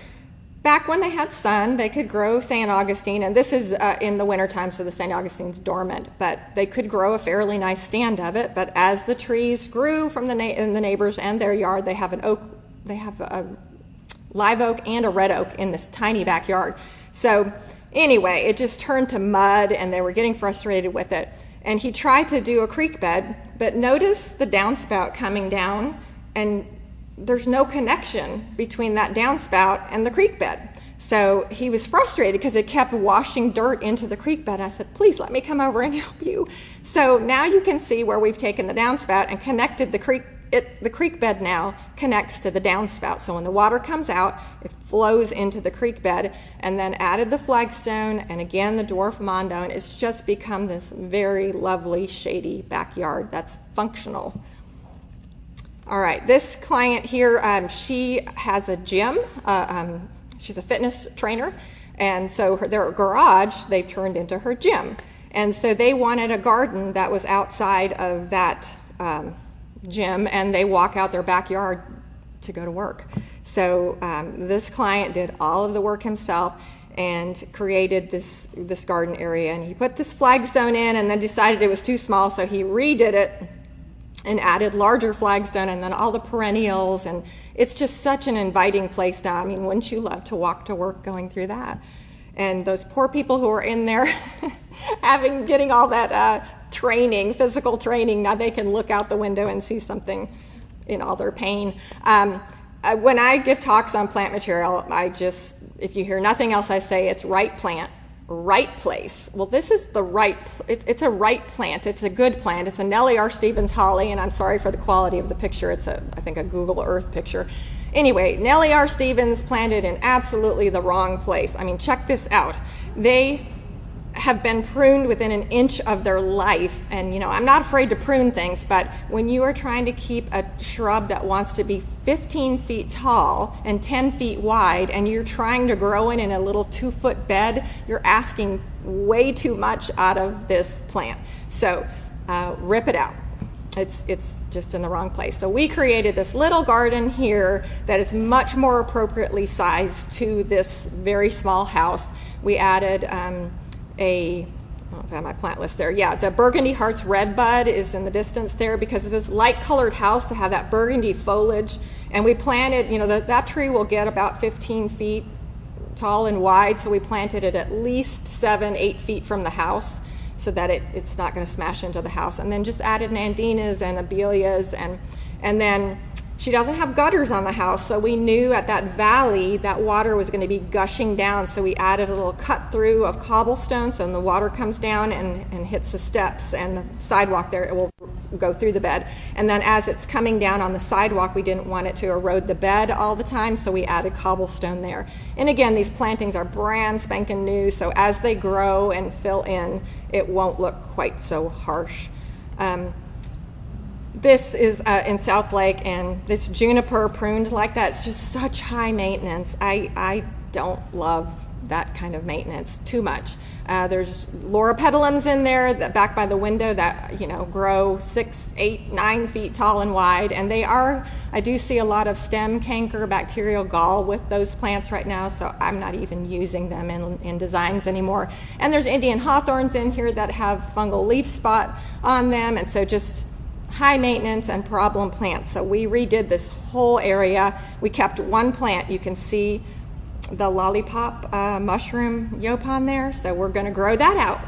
back when they had sun, they could grow St. Augustine, and this is in the wintertime, so the St. Augustine's dormant, but they could grow a fairly nice stand of it. But as the trees grew from in the neighbors and their yard, they have a live oak and a red oak in this tiny backyard. So anyway, it just turned to mud and they were getting frustrated with it. And he tried to do a creek bed, but notice the downspout coming down, and there's no connection between that downspout and the creek bed. So he was frustrated because it kept washing dirt into the creek bed. I said, please let me come over and help you. So now you can see where we've taken the downspout and connected the creek. The creek bed now connects to the downspout. So when the water comes out, it flows into the creek bed, and then added the flagstone and again the dwarf mondo, and it's just become this very lovely shady backyard that's functional. All right, this client here, she has a gym. She's a fitness trainer, and so their garage they've turned into her gym. And so they wanted a garden that was outside of that gym, and they walk out their backyard to go to work. So this client did all of the work himself and created this garden area. And he put this flagstone in and then decided it was too small, so he redid it and added larger flagstone and then all the perennials. And it's just such an inviting place now. I mean, wouldn't you love to walk to work going through that? And those poor people who are in there getting all that training, physical training, now they can look out the window and see something in all their pain. When I give talks on plant material, if you hear nothing else I say, it's right plant, right place. Well, this is it's a right plant. It's a good plant. It's a Nellie R. Stevens holly, and I'm sorry for the quality of the picture. It's I think a Google Earth picture. Anyway, Nellie R. Stevens planted in absolutely the wrong place. I mean, check this out. They have been pruned within an inch of their life. And, I'm not afraid to prune things, but when you are trying to keep a shrub that wants to be 15 feet tall and 10 feet wide, and you're trying to grow it in a little 2-foot bed, you're asking way too much out of this plant. So rip it out. It's just in the wrong place. So we created this little garden here that is much more appropriately sized to this very small house. We added I don't know if I have my plant list there. Yeah, the Burgundy Hearts red bud is in the distance there because of this light colored house to have that burgundy foliage. And we planted, that tree will get about 15 feet tall and wide. So we planted it at least 7-8 feet from the house, so that it's not going to smash into the house. And then just added nandinas and abelias, and then she doesn't have gutters on the house, so we knew at that valley that water was going to be gushing down, so we added a little cut through of cobblestone, so when the water comes down and hits the steps and the sidewalk there, it will go through the bed. And then as it's coming down on the sidewalk, we didn't want it to erode the bed all the time, so we added cobblestone there. And again, these plantings are brand spanking new, so as they grow and fill in, it won't look quite so harsh. This is in South Lake, and this juniper pruned like that, it's just such high maintenance. I don't love that kind of maintenance too much. There's loropetalums in there that back by the window that grow 6, 8, 9 feet tall and wide, and I do see a lot of stem canker, bacterial gall with those plants right now, so I'm not even using them in designs anymore. And there's Indian hawthorns in here that have fungal leaf spot on them, and so just high maintenance and problem plants. So we redid this whole area. We kept one plant. You can see the lollipop mushroom yopon there. So we're going to grow that out.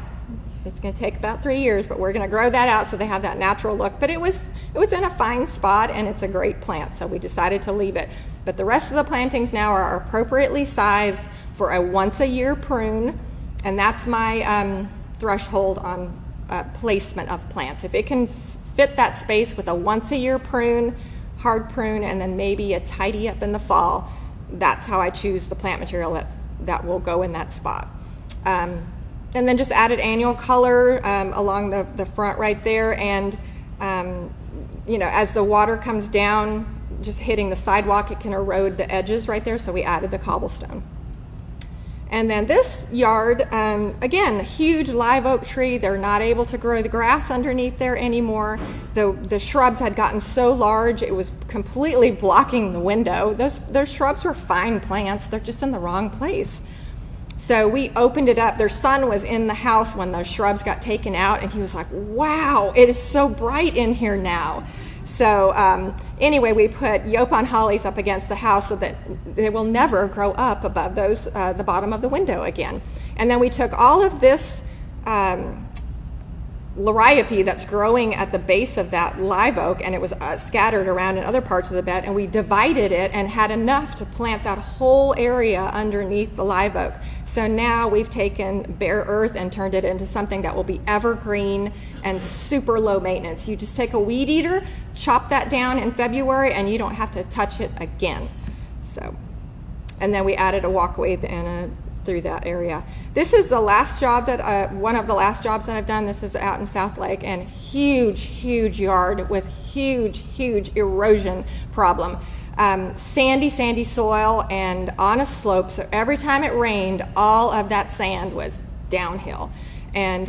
It's going to take about 3 years, but we're going to grow that out so they have that natural look. But it was in a fine spot, and it's a great plant, so we decided to leave it. But the rest of the plantings now are appropriately sized for a once-a-year prune, and that's my threshold on placement of plants. If it can fit that space with a once-a-year prune, hard prune, and then maybe a tidy up in the fall, that's how I choose the plant material that will go in that spot. And then just added annual color along the front right there, and you know, as the water comes down, just hitting the sidewalk, it can erode the edges right there, so we added the cobblestone. And then this yard, again, a huge live oak tree. They're not able to grow the grass underneath there anymore. The shrubs had gotten so large, it was completely blocking the window. Those shrubs were fine plants. They're just in the wrong place. So we opened it up. Their son was in the house when those shrubs got taken out, and he was like, wow, it is so bright in here now. So anyway, we put Yopon hollies up against the house so that they will never grow up above the bottom of the window again. And then we took all of this liriope that's growing at the base of that live oak, and it was scattered around in other parts of the bed, and we divided it and had enough to plant that whole area underneath the live oak. So now we've taken bare earth and turned it into something that will be evergreen and super low maintenance. You just take a weed eater, chop that down in February, and you don't have to touch it again. So, and then we added a walkway through that area. This is the last job that, one of the last jobs that I've done. This is out in South Lake, and huge yard with huge erosion problem. Sandy soil and on a slope, so every time it rained, all of that sand was downhill. And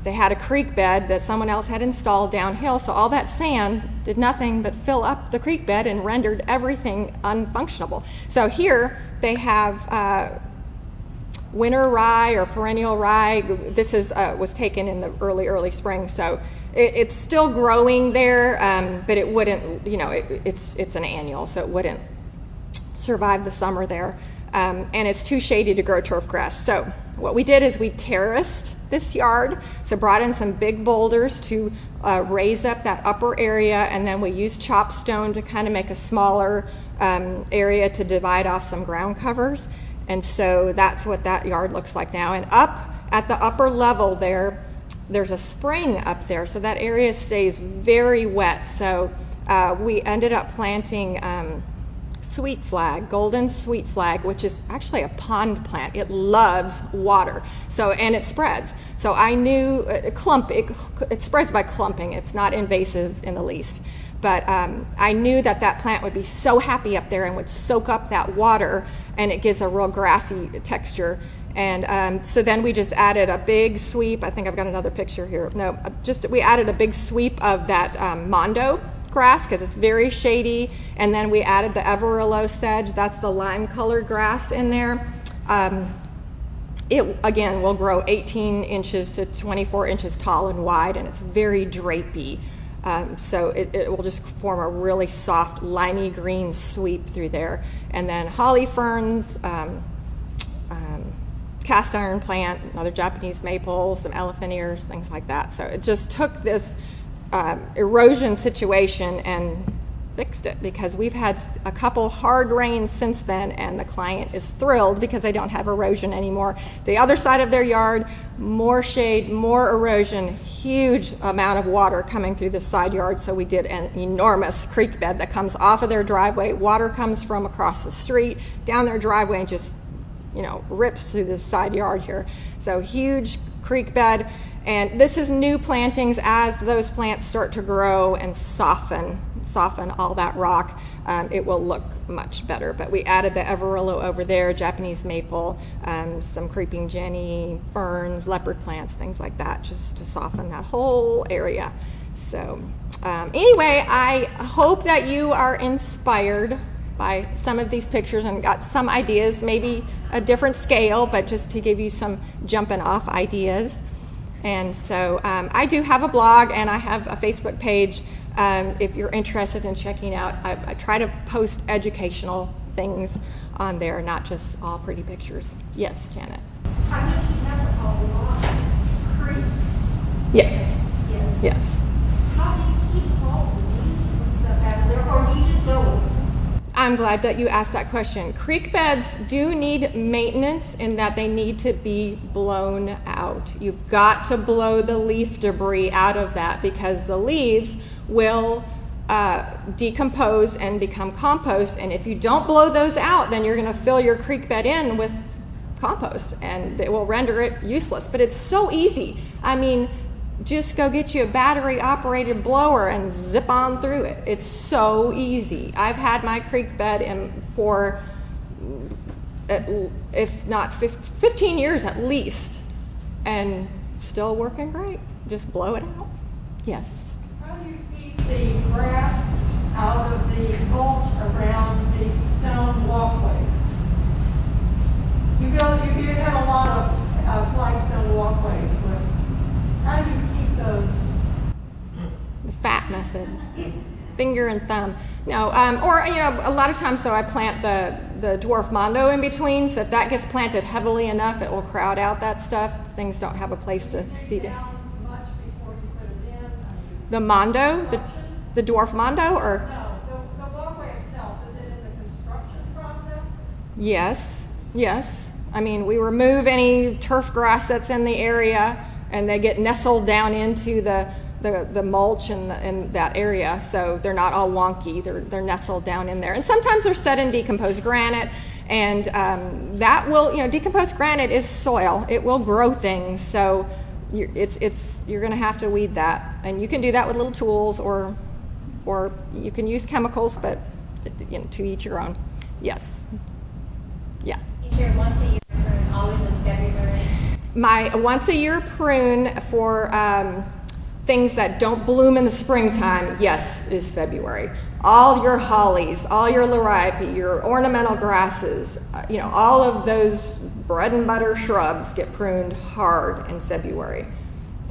they had a creek bed that someone else had installed downhill, so all that sand did nothing but fill up the creek bed and rendered everything unfunctionable. So here they have winter rye or perennial rye. This was taken in the early spring, so it's still growing there, but it wouldn't, you know, it's an annual, so it wouldn't survive the summer there. And it's too shady to grow turf grass. So what we did is we terraced this yard, so brought in some big boulders to raise up that upper area, and then we used chop stone to kind of make a smaller area to divide off some ground covers. And so that's what that yard looks like now. And up at the upper level there's a spring up there, so that area stays very wet. So we ended up planting sweet flag, golden sweet flag, which is actually a pond plant. It loves water, and it spreads. So I knew it spreads by clumping. It's not invasive in the least. But I knew that plant would be so happy up there and would soak up that water, and it gives a real grassy texture. And so then we just added a big sweep. I think I've got another picture here. No, we added a big sweep of that Mondo grass because it's very shady. And then we added the Everillo sedge. That's the lime-colored grass in there. It, again, will grow 18 inches to 24 inches tall and wide, and it's very drapey. So it will just form a really soft, limey green sweep through there. And then holly ferns, cast iron plant, another Japanese maple, some elephant ears, things like that. So it just took this erosion situation and fixed it, because we've had a couple hard rains since then, and the client is thrilled because they don't have erosion anymore. The other side of their yard, more shade, more erosion, huge amount of water coming through the side yard. So we did an enormous creek bed that comes off of their driveway. Water comes from across the street down their driveway and just, rips through the side yard here. So huge creek bed. And this is new plantings. As those plants start to grow and soften all that rock, it will look much better. But we added the Everillo over there, Japanese maple, some creeping jenny, ferns, leopard plants, things like that, just to soften that whole area. So anyway, I hope that you are inspired by some of these pictures and got some ideas, maybe a different scale, but just to give you some jumping off ideas. And so I do have a blog, and I have a Facebook page if you're interested in checking out. I try to post educational things on there, not just all pretty pictures. Yes, Janet? I know you have a lot of creek. Yes. Yes. How do you keep all the weeds and stuff out of there, or do you just go? I'm glad that you asked that question. Creek beds do need maintenance in that they need to be blown out. You've got to blow the leaf debris out of that because the leaves will decompose and become compost, and if you don't blow those out, then you're going to fill your creek bed in with compost and it will render it useless. But it's so easy. I mean, just go get you a battery operated blower and zip on through it. It's so easy. I've had my creek bed in for if not 15 years at least, and still working great. Just blow it out. Yes. How do you keep the grass out of the mulch around the stone walkways? You had a lot of flagstone walkways, but how do you keep those? The fat method. Finger and thumb. No, or a lot of times, so I plant the dwarf mondo in between, so if that gets planted heavily enough, it will crowd out that stuff. Things don't have a place to seed it. Much before you put it in? The mondo, the dwarf mondo, or? No, the walkway itself, is it in the construction process? Yes. I mean, we remove any turf grass that's in the area, and they get nestled down into the mulch in that area, so they're not all wonky. They're nestled down in there, and sometimes they're set in decomposed granite, and that will, decomposed granite is soil. It will grow things, so you're going to have to weed that, and you can do that with little tools, or you can use chemicals, but to each your own. Yes. Yeah. Is your once a year prune always in February? My once a year prune for things that don't bloom in the springtime, yes, is February. All your hollies, all your liriope, your ornamental grasses, all of those bread and butter shrubs get pruned hard in February.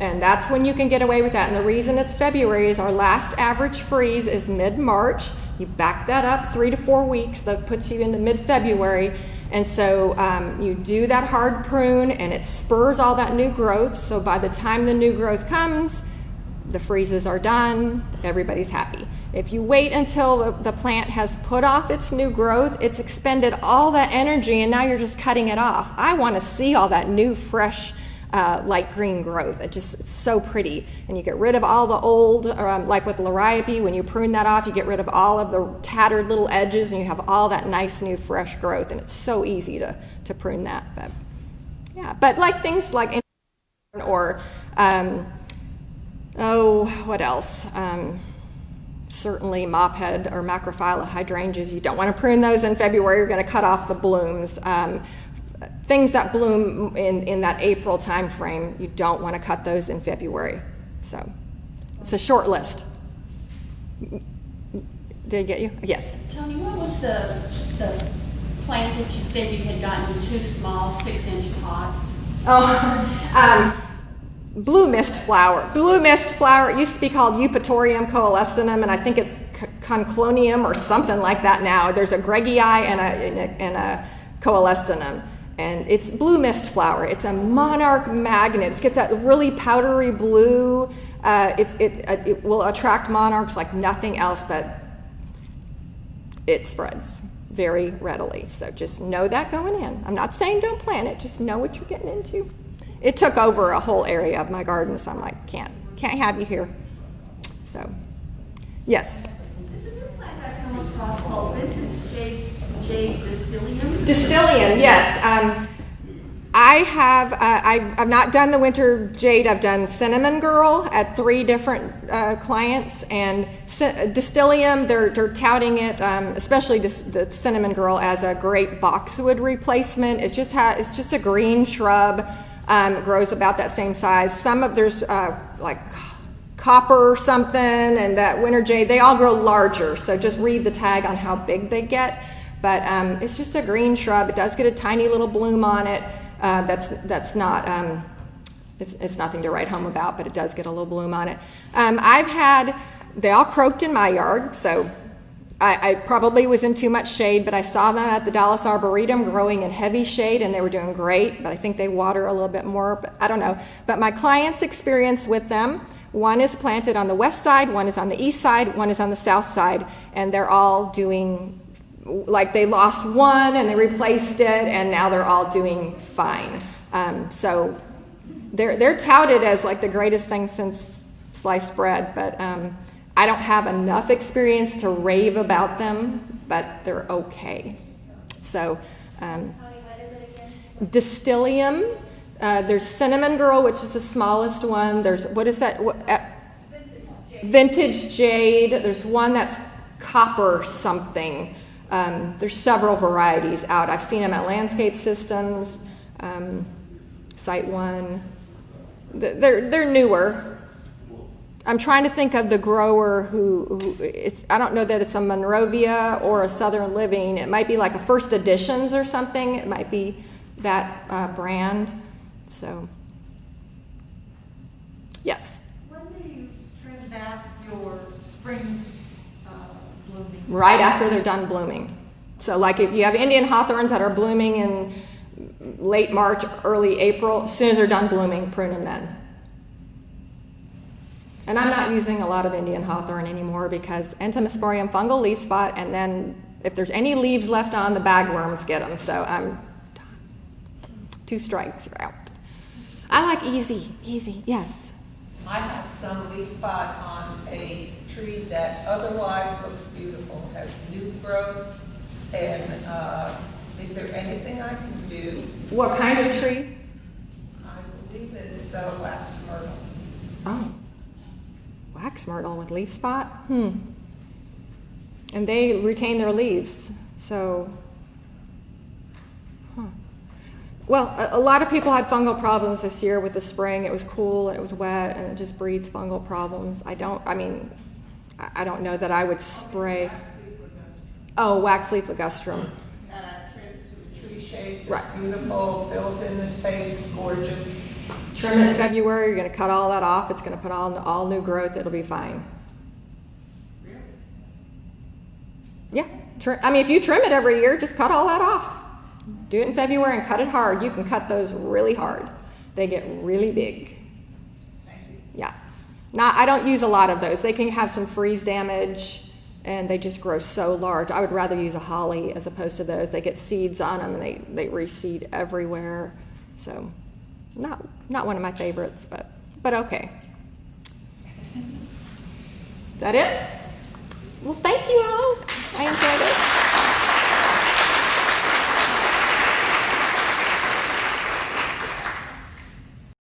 And that's when you can get away with that. And the reason it's February is our last average freeze is mid-March. You back that up 3 to 4 weeks, that puts you into mid-February. And so you do that hard prune and it spurs all that new growth. So by the time the new growth comes, the freezes are done, everybody's happy. If you wait until the plant has put off its new growth, it's expended all that energy and now you're just cutting it off. I want to see all that new, fresh, light green growth. It's so pretty. And you get rid of all the old, like with liriope, when you prune that off, you get rid of all of the tattered little edges and you have all that nice new fresh growth, and it's so easy to prune that. But yeah, but like things like or what else? Certainly mophead or macrophylla hydrangeas, you don't want to prune those in February. You're going to cut off the blooms. Things that bloom in that April time frame, you don't want to cut those in February. So it's a short list. Did I get you? Yes. Tony, what was the plant that you said you had gotten in 2 small 6-inch pots? Blue mist flower. Blue mist flower, it used to be called Eupatorium coelestinum, and I think it's conclonium or something like that now. There's a Greggii and a coelestinum. And it's blue mist flower. It's a monarch magnet. It gets that really powdery blue. It will attract monarchs like nothing else, but it spreads very readily. So just know that going in. I'm not saying don't plant it. Just know what you're getting into. It took over a whole area of my garden, so I'm like, can't have you here. So, yes. Is it a plant I come across called vintage jade Distillium? Distillium, yes. I've not done the winter jade. I've done cinnamon girl at 3 different clients, and Distillium, they're touting it, especially the cinnamon girl, as a great boxwood replacement. It's just a green shrub. Grows about that same size. There's like copper or something, and that winter jade, they all grow larger. So just read the tag on how big they get. But it's just a green shrub. It does get a tiny little bloom on it. That's not, it's nothing to write home about, but it does get a little bloom on it. They all croaked in my yard, so I probably was in too much shade, but I saw them at the Dallas Arboretum growing in heavy shade, and they were doing great, but I think they water a little bit more, but I don't know. But my client's experience with them, one is planted on the west side, one is on the east side, one is on the south side, and they're all doing like they lost one and they replaced it, and now they're all doing fine. So they're touted as like the greatest thing since sliced bread, but I don't have enough experience to rave about them, but they're okay. So Tony, what is it again? Distillium. There's Cinnamon Girl, which is the smallest one. There's, what is that? Vintage Jade. There's one that's copper something. There's several varieties out. I've seen them at Landscape Systems, Site One. They're newer. I'm trying to think of the grower who it's, I don't know that it's a Monrovia or a Southern Living. It might be like a First Editions or something. It might be that brand. So, yes. When do you trim back your spring blooming? Right after they're done blooming. So like if you have Indian hawthorns that are blooming in late March, early April, as soon as they're done blooming, prune them then. And I'm not using a lot of Indian hawthorn anymore because Entomosporium fungal leaf spot, and then if there's any leaves left on, the bagworms get them. So I'm 2 strikes, you're out. I like easy, yes. I have some leaf spot on a tree that otherwise looks beautiful, has new growth, and is there anything I can do? What kind of tree? I believe it's wax myrtle. Oh, wax myrtle with leaf spot? And they retain their leaves, so. Well, a lot of people had fungal problems this year with the spring. It was cool and it was wet and it just breeds fungal problems. I don't know that I would spray. Oh, wax leaf ligustrum. And I trimmed to a tree shape Right. that's beautiful, fills in the space, gorgeous. Trim it in February, you're going to cut all that off. It's going to put on all new growth. It'll be fine. Really? Yeah. If you trim it every year, just cut all that off. Do it in February and cut it hard. You can cut those really hard. They get really big. Thank you. Yeah. I don't use a lot of those. They can have some freeze damage and they just grow so large. I would rather use a holly as opposed to those. They get seeds on them and they reseed everywhere. So not one of my favorites, but okay. Is that it? Well, thank you all. I enjoyed it.